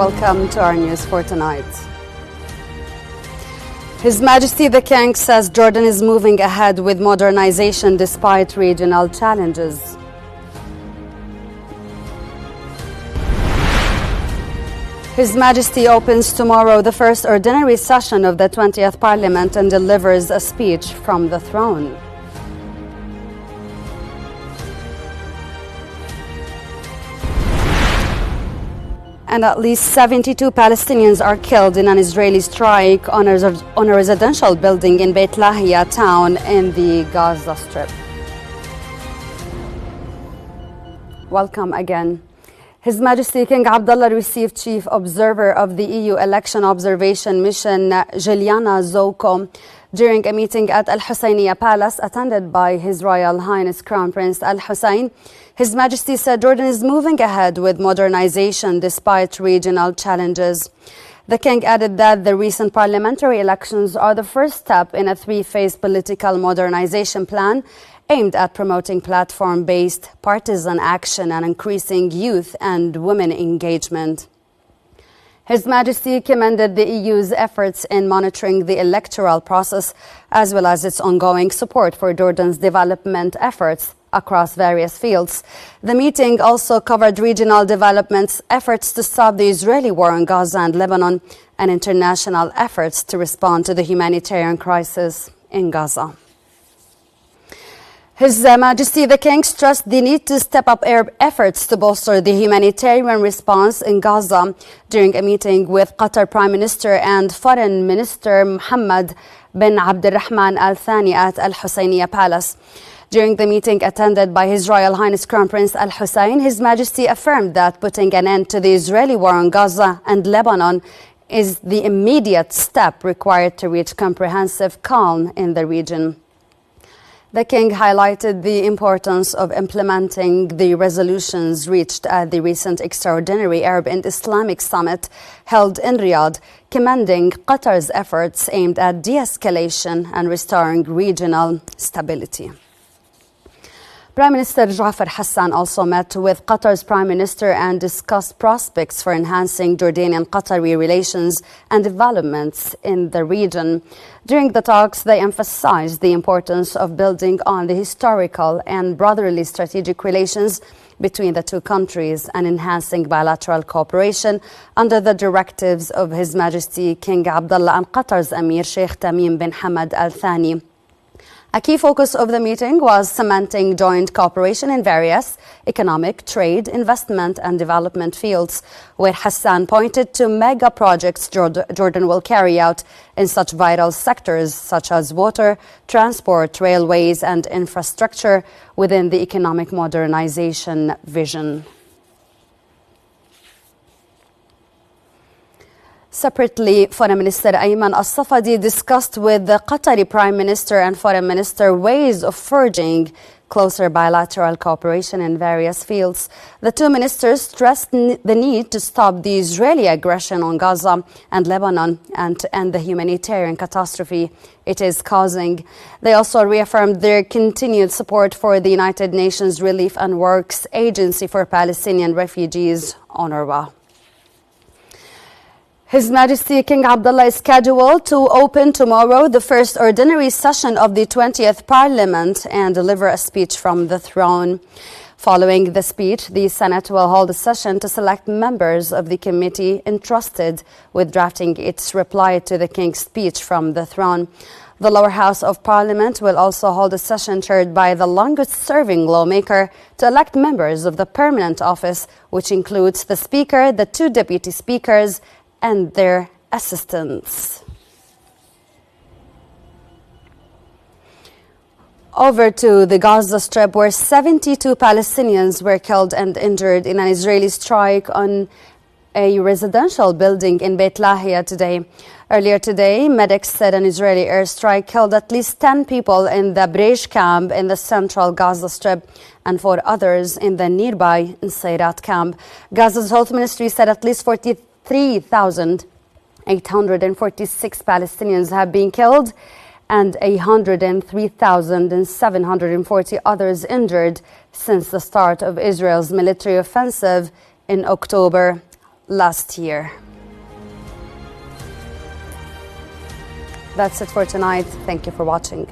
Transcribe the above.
Welcome to our news for tonight. His Majesty the King says Jordan is moving ahead with modernization despite regional challenges. His Majesty opens tomorrow the first ordinary session of the 20th Parliament and delivers a speech from the throne. And at least 72 Palestinians are killed in an Israeli strike on a residential building in Beit Lahia town in the Gaza Strip. Welcome again. His Majesty King Abdullah received Chief Observer of the EU Election Observation Mission, Juliana Zoko, during a meeting at Al-Husainiya Palace attended by His Royal Highness Crown Prince Al-Hussein. His Majesty said Jordan is moving ahead with modernization despite regional challenges. The King added that the recent parliamentary elections are the first step in a three-phase political modernization plan aimed at promoting platform-based partisan action and increasing youth and women engagement. His Majesty commended the EU's efforts in monitoring the electoral process as well as its ongoing support for Jordan's development efforts across various fields. The meeting also covered regional developments, efforts to stop the Israeli war in Gaza and Lebanon, and international efforts to respond to the humanitarian crisis in Gaza. His Majesty the King stressed the need to step up efforts to bolster the humanitarian response in Gaza during a meeting with Qatar Prime Minister and Foreign Minister Mohammed bin Abdulrahman Al Thani at Al-Husainiya Palace. During the meeting attended by His Royal Highness Crown Prince Al-Hussein, His Majesty affirmed that putting an end to the Israeli war on Gaza and Lebanon is the immediate step required to reach comprehensive calm in the region. The King highlighted the importance of implementing the resolutions reached at the recent extraordinary Arab and Islamic summit held in Riyadh, commending Qatar's efforts aimed at de-escalation and restoring regional stability. Prime Minister Jafar Hassan also met with Qatar's Prime Minister and discussed prospects for enhancing Jordanian-Qatari relations and developments in the region. During the talks, they emphasized the importance of building on the historical and brotherly strategic relations between the two countries and enhancing bilateral cooperation under the directives of His Majesty King Abdullah and Qatar's Emir Sheikh Tamim bin Hamad Al Thani. A key focus of the meeting was cementing joint cooperation in various economic, trade, investment and development fields, where Hassan pointed to mega projects Jordan will carry out in such vital sectors such as water, transport, railways and infrastructure within the economic modernization vision. Separately, Foreign Minister Ayman Al-Safadi discussed with the Qatari Prime Minister and Foreign Minister ways of forging closer bilateral cooperation in various fields. The two ministers stressed the need to stop the Israeli aggression on Gaza and Lebanon and to end the humanitarian catastrophe it is causing. They also reaffirmed their continued support for the United Nations Relief and Works Agency for Palestinian Refugees, UNRWA. His Majesty King Abdullah is scheduled to open tomorrow the first ordinary session of the 20th Parliament and deliver a speech from the throne. Following the speech, the Senate will hold a session to select members of the committee entrusted with drafting its reply to the King's speech from the throne. The lower house of Parliament will also hold a session chaired by the longest-serving lawmaker to elect members of the permanent office, which includes the Speaker, the two deputy speakers, and their assistants. Over to the Gaza Strip, where 72 Palestinians were killed and injured in an Israeli strike on a residential building in Beit Lahia today. Earlier today, medics said an Israeli airstrike killed at least 10 people in the Breish camp in the central Gaza Strip and 4 others in the nearby Nseirat camp. Gaza's health ministry said at least 43,846 Palestinians have been killed and 103,740 others injured since the start of Israel's military offensive in October last year. That's it for tonight. Thank you for watching.